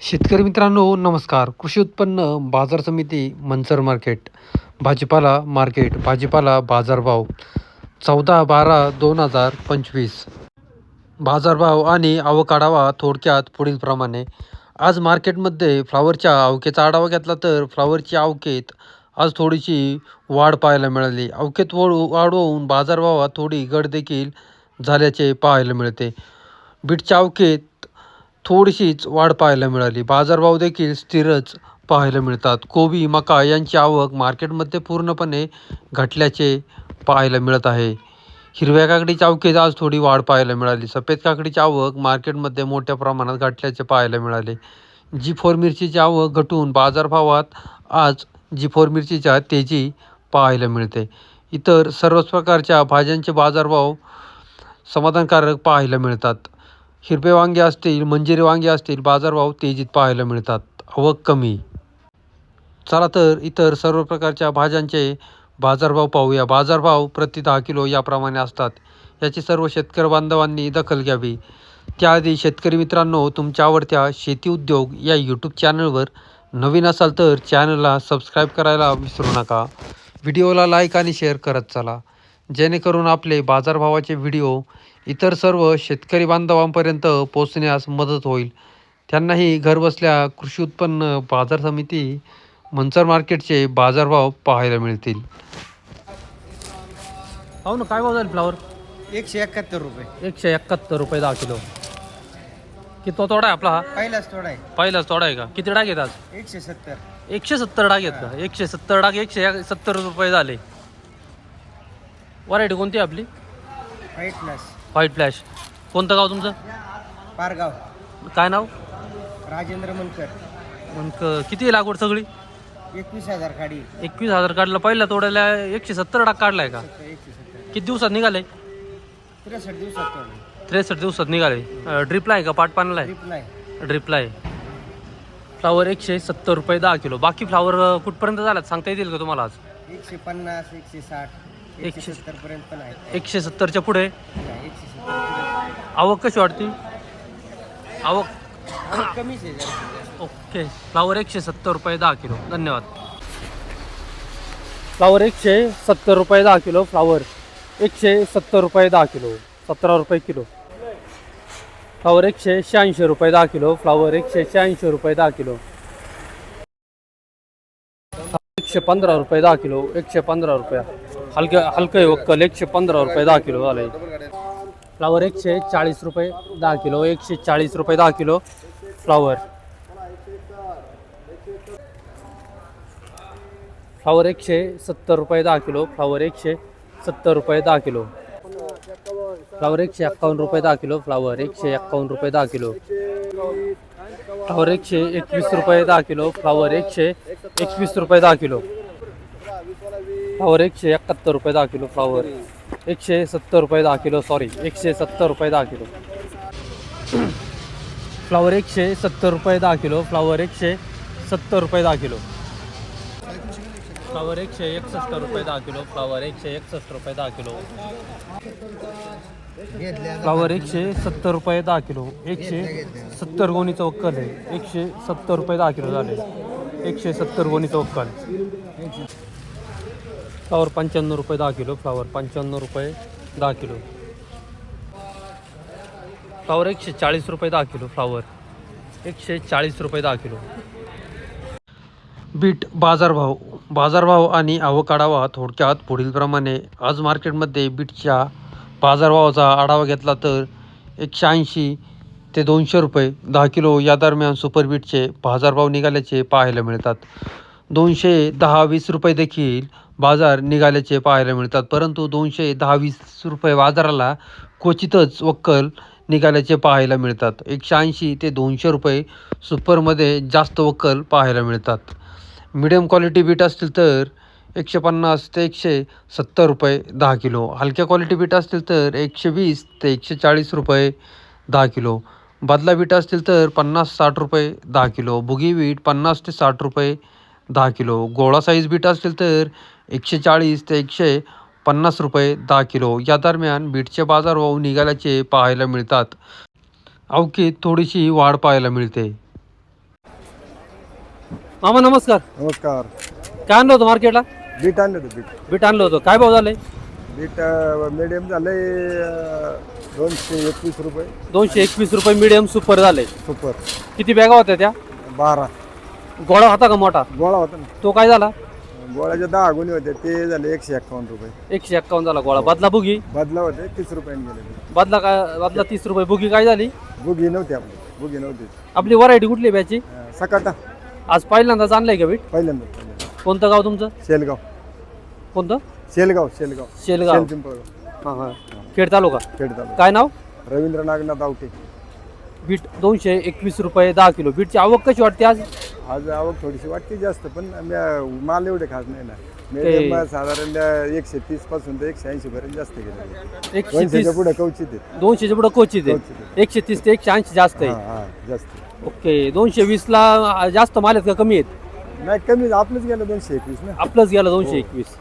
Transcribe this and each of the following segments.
शेतकरी मित्रांनो नमस्कार. कृषी उत्पन्न बाजार समिती मंचर मार्केट भाजीपाला बाजारभाव 14/12/2025. बाजारभाव आणि आवक आढावा थोडक्यात पुढीलप्रमाणे. आज मार्केटमध्ये फ्लावरच्या आवकेचा आढावा घेतला तर फ्लावरची आवकेत आज थोडीशी वाढ पाहायला मिळाली. आवकेत वाढ होऊन बाजारभावात थोडी घट देखील झाल्याचे पाहायला मिळते. बीटच्या आवकेत थोडीशीच वाढ पाहायला मिळाली. बाजारभाव देखील स्थिरच पाहायला मिळतात. कोबी, मका यांची आवक मार्केटमध्ये पूर्णपणे घटल्याचे पाहायला मिळत आहे. हिरव्या काकडीच्या आवकेत आज थोडी वाढ पाहायला मिळाली. सफेद काकडीची आवक मार्केटमध्ये मोठ्या प्रमाणात घटल्याचे पाहायला मिळाले. G4 मिरचीची आवक घटून बाजारभावात आज G4 मिरचीच्या तेजी पाहायला मिळते. इतर सर्वच प्रकारच्या भाज्यांचे बाजारभाव समाधानकारक पाहायला मिळतात. हिरवे वांगे असतील, मंजिरी वांगे असतील, बाजारभाव तेजीत पाहायला मिळतात. आवक कमी. चला तर इतर सर्व प्रकारच्या भाज्यांचे बाजारभाव पाहूया. बाजारभाव प्रति 10 किलो याप्रमाणे असतात. याची सर्व शेतकरी बांधवांनी दखल घ्यावी. त्याआधी शेतकरी मित्रांनो, तुमच्या आवडत्या शेती उद्योग या यूट्यूब चॅनलवर नवीन असाल तर चॅनलला सबस्क्राईब करायला विसरू नका. व्हिडिओला लाईक आणि शेअर करत चला, जेणेकरून आपले बाजारभावाचे व्हिडिओ इतर सर्व शेतकरी बांधवांपर्यंत पोहोचण्यास मदत होईल. त्यांनाही घरबसल्या कृषी उत्पन्न बाजार समिती मंचर मार्केटचे बाजारभाव पाहायला मिळतील. हो ना, काय भाव झाले फ्लावर? 171 रुपये. 171 रुपये 10 किलो. किती तोडा आहे आपला हा? पहिलाच थोडा आहे. पहिलाच तोडा आहे का? किती डाग आहेत आज? 170. 170 डाग आहेत का? 170 डाग 170 रुपये झाले. व्हरायटी कोणती आहे आपली? White plus. White flash. कोणतं गाव तुमचं? पारगाव. काय नाव? राजेंद्र मनकर. मग किती आहे लागवड सगळी? 21,000 खाडी. 21,000 काढलं. पहिल्या तोड्याला 170 डाग काढलाय का? 170. किती दिवसात निघाले? 63 दिवसात तोडली. 63 दिवसात निघाले. ड्रिपला आहे का पाटपानला आहे? ट्रिपला आहे. ड्रिपला आहे. फ्लावर 170 रुपये 10 किलो. बाकी फ्लावर कुठपर्यंत झालात सांगता येतील का तुम्हाला आज? 150, 160, 170 पर्यंत पण आहे. 170च्या पुढे. 170 आवक कशी वाटते? आवक कमीच आहे जरा. ओके. फ्लावर 170 रुपये 10 किलो. धन्यवाद. फ्लावर 170 रुपये 10 किलो. फ्लावर 170 रुपये 10 किलो. 17 रुपये किलो. फ्लावर 186 रुपये 10 किलो. फ्लावर 186 रुपये 10 किलो. 115 रुपये 10 किलो. 115 रुपये. हलकं वक्कल 115 रुपये 10 किलो झाले. फ्लावर 140 रुपये 10 किलो. 140 रुपये 10 किलो. फ्लावर 170 रुपये 10 किलो. फ्लावर 170 रुपये 10 किलो. फ्लावर 151 रुपये 10 किलो. फ्लावर 151 रुपये 10 किलो. फ्लावर 121 रुपये 10 किलो. फ्लावर 121 रुपये 10 किलो. फ्लावर 171 रुपये 10 किलो. फ्लावर 170 रुपये 10 किलो. 170 रुपये 10 किलो. फ्लावर 170 रुपये 10 किलो. फ्लावर 170 रुपये 10 किलो. फ्लावर 161 रुपये 10 किलो. फ्लावर 161 रुपये 10 किलो. फ्लावर 170 रुपये 10 किलो. 170 गोणीचं वक्कल आहे. 170 रुपये 10 किलो झाले. 170 गोणीचं वक्कल. फ्लावर 95 रुपये 10 किलो. फ्लावर 95 रुपये 10 किलो. फ्लावर 140 रुपये 10 किलो. फ्लावर 140 रुपये 10 किलो. बीट बाजारभाव आणि आवक आढावा थोडक्यात पुढीलप्रमाणे. आज मार्केटमध्ये बीटच्या बाजारभावाचा आढावा घेतला तर 180 ते 200 रुपये 10 किलो या दरम्यान सुपर बीटचे बाजारभाव निघाल्याचे पाहायला मिळतात. 210-20 रुपये देखील बाजार निघाल्याचे पाहायला मिळतात. परंतु 210-20 रुपये बाजाराला क्वचितच वक्कल निघाल्याचे पाहायला मिळतात. 180 ते 200 रुपये सुपरमध्ये जास्त वक्कल पाहायला मिळतात. मिडियम क्वालिटी बीट असतील तर 150 ते 170 रुपये 10 किलो. हलक्या क्वालिटी बीट असतील तर 120 ते 140 रुपये 10 किलो. बदला बीट असतील तर 50-60 रुपये 10 किलो. बुगी बीट 50 ते 60 रुपये 10 किलो. गोळा साईज बीट असतील तर 140 ते 150 रुपये 10 किलो या दरम्यान बीटचे बाजारभाव निघाल्याचे पाहायला मिळतात. आवकेत थोडीशी वाढ पाहायला मिळते. मामा नमस्कार. नमस्कार. काय आणलं होतं मार्केटला? बीट आणलं होतं बीट. बीट आणलं होतं. काय भाव झाले? बीट मिडियम झाले 221 रुपये. 221 रुपये मीडियम सुपर झाले. सुपर किती बॅगा होत्या त्या? 12. गोळा होता का मोठा? गोळा होता ना. तो काय झाला? गोळ्याच्या 10 गुणी होते ते झाले 151 रुपये. 151 झाला गोळा. बदला बुगी? बदला होते 30 रुपयांनी गेले. बदला काय? बदला 30 रुपये. बुगी काय झाली? बुगी नव्हती आपली. बुगी नव्हती. आपली व्हरायटी कुठली बॅची? सकाटा आज पहिल्यांदाच आणलंय का बीट? पहिल्यांदा. कोणतं गाव तुमचं? शेलगाव. कोणतं? शेलगाव. शेलगाव. पिंपळगाव. हां हां. खेड तालुका. खेड तालुका. काय नाव? रवींद्र नागनाथ आवटे. बीट 221 रुपये 10 किलो. बीटची आवक कशी वाटते आज? आज आवक थोडीशी वाटते जास्त पण माल एवढे खास नाही ना. मिडियम साधारण 130 पासून तर 180 पर्यंत जास्त गेले. 130 पुढे कवचित आहे. 200च्या पुढे क्वचित आहे. 130 ते 180 जास्त आहे. हा जास्त. ओके. 220 ला जास्त माल आहेत का कमी आहेत? नाही कमी आपलंच गेलं 221 ना. आपलंच गेलं 221.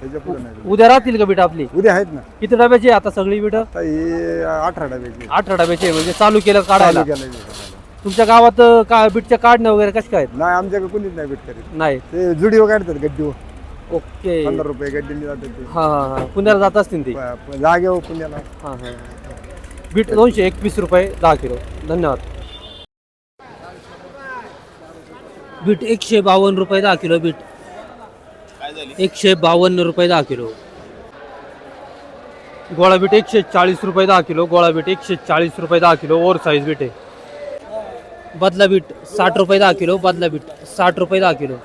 त्याच्या पुढे नाही. उद्या राहतील का बीट आपली? उद्या आहेत ना. किती डब्याची आहे आता सगळी बीट? आता ही 18 डब्याची. 18 डब्याची आहे. म्हणजे चालू केलं काढायला. चालू केलं. तुमच्या गावात का बीटच्या काढणं वगैरे कशा काय आहेत? नाही आमच्याकडे कोणीच नाही भेट करीत. नाही. ते जुडीवर काढतात गड्डीवर. ओके. 15 रुपये गड्डीने जातात ते. हां हां हां. पुण्याला जात असतील ती. जागेवर पुण्याला. हां हां. बीट 221 रुपये 10 किलो. धन्यवाद. बीट 152 रुपये 10 किलो. बीट 152 रुपये 10 किलो. गोळा बीट 140 रुपये 10 किलो. गोळा बीट 140 रुपये 10 किलो. ओव्हर साईज बीट आहे. बदला बीट 60 रुपये 10 किलो. बदला बीट 60 रुपये 10 किलो.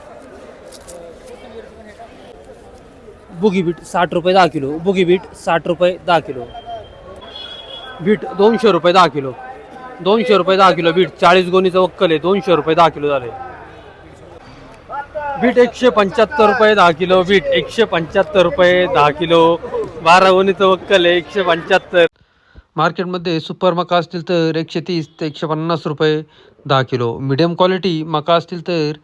बुगी बीट 60 रुपये 10 किलो. बुगी बीट 60 रुपये 10 किलो. बीट 200 रुपये 10 किलो. 200 रुपये 10 किलो. बीट 40 गोणीचं वक्कल आहे. 200 रुपये 10 किलो झाले. बीट 175 रुपये 10 किलो. बीट 175 रुपये 10 किलो. 12 गोणीचं वक्कल आहे. 175. मार्केटमध्ये सुपर मका असतील तर 130 ते 150 रुपये 10 किलो. मीडियम क्वालिटी मका असतील तर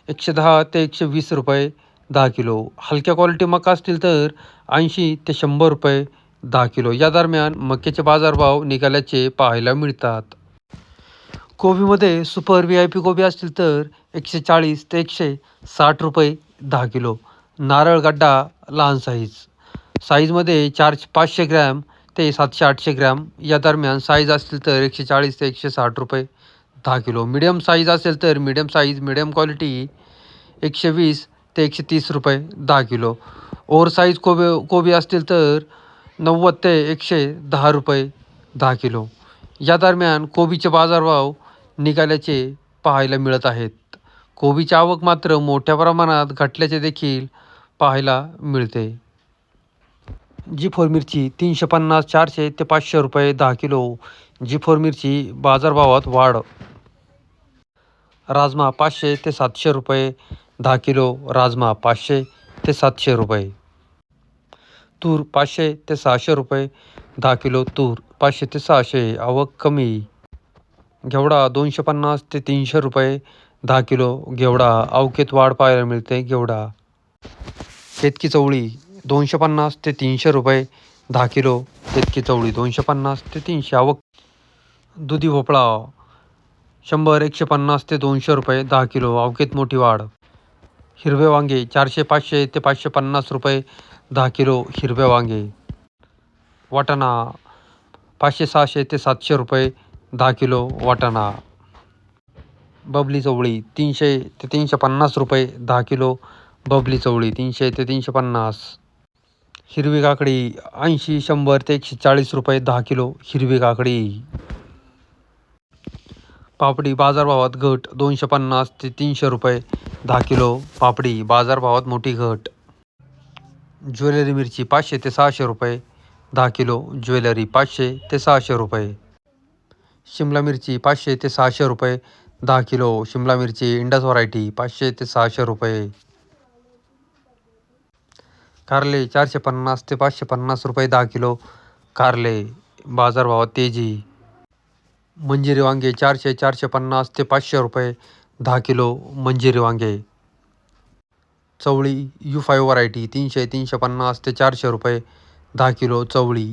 110 ते 120 रुपये 10 किलो. हलक्या क्वालिटी मका असतील तर 80 ते 100 रुपये 10 किलो. या दरम्यान मक्याचे बाजारभाव निघाल्याचे पाहायला मिळतात. कोबीमध्ये सुपर VIP कोबी असतील तर 140 ते 160 रुपये 10 किलो. नारळ गड्डा लहान साईजमध्ये 500 ग्रॅम ते 700-800 ग्रॅम या दरम्यान साईज असतील तर 140 ते 160 रुपये 10 किलो. मीडियम साईज असेल तर मीडियम क्वालिटी 120 ते 130 रुपये 10 किलो. ओव्हर साईज कोबी असतील तर 90 ते 110 रुपये 10 किलो. या दरम्यान कोबीचे बाजारभाव निघाल्याचे पाहायला मिळत आहेत. कोबीची आवक मात्र मोठ्या प्रमाणात घटल्याचे देखील पाहायला मिळते. G4 मिरची 350, 400 ते 500 रुपये 10 किलो. G4 मिरची बाजारभावात वाढ. राजमा 500 ते 700 रुपये 10 किलो. राजमा 500 ते 700 रुपये. तूर 500 ते 600 रुपये 10 किलो. तूर 500 ते 600. आवक कमी. घेवडा 250 ते 300 रुपये 10 किलो. घेवडा अवकेत वाढ पाहायला मिळते. घेवडा. केतकी चवळी 250 ते 300 रुपये 10 किलो. केतकी चवळी 250 ते 300. आवक. दुधी भोपळा 100, 150 ते 200 रुपये 10 किलो. अवकेत मोठी वाढ. हिरवे वांगे 400, 500 ते 550 रुपये 10 किलो. हिरवे वांगे. वाटाणा 500, 600 ते 700 रुपये 10 किलो. वाटाणा. बबली चवळी 300 ते 350 रुपये 10 किलो. बबली चवळी 300 ते 350. हिरवी काकडी 80, 100 ते 140 रुपये 10 किलो. हिरवी काकडी. पापडी बाजारभावात घट 250 ते 300 रुपये 10 किलो. पापडी बाजारभावात मोठी घट. ज्वेलरी मिरची 500 ते 600 रुपये 10 किलो. ज्वेलरी 500 ते 600 रुपये. शिमला मिरची 500 ते 600 रुपये 10 किलो. शिमला मिरची इंडस व्हरायटी 500 ते 600 रुपये. कारले 450 ते 550 रुपये 10 किलो. कारले बाजारभावात तेजी. मंजिरी वांगे 400, 450 ते 500 रुपये 10 किलो. मंजिरी वांगे. चवळी U5 व्हरायटी 300, 350 ते 400 रुपये 10 किलो. चवळी.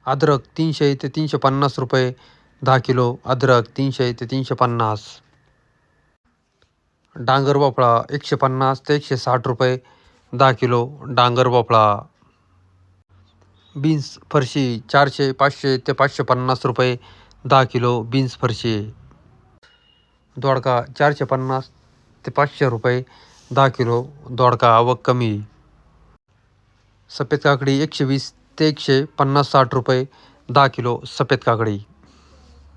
अद्रक 300 ते 350 रुपये 10 किलो. अद्रक 300 ते 350. डांगर भोपळा 150 ते 160 रुपये 10 किलो डांगर भोपळा. बीन्स फरशी 400, 500 ते 550 रुपये 10 किलो बीन्स फरशी. दोडका 450 ते 500 रुपये 10 किलो दोडका आवक कमी. सफेद काकडी 120 ते 150-60 रुपये 10 किलो सफेद काकडी.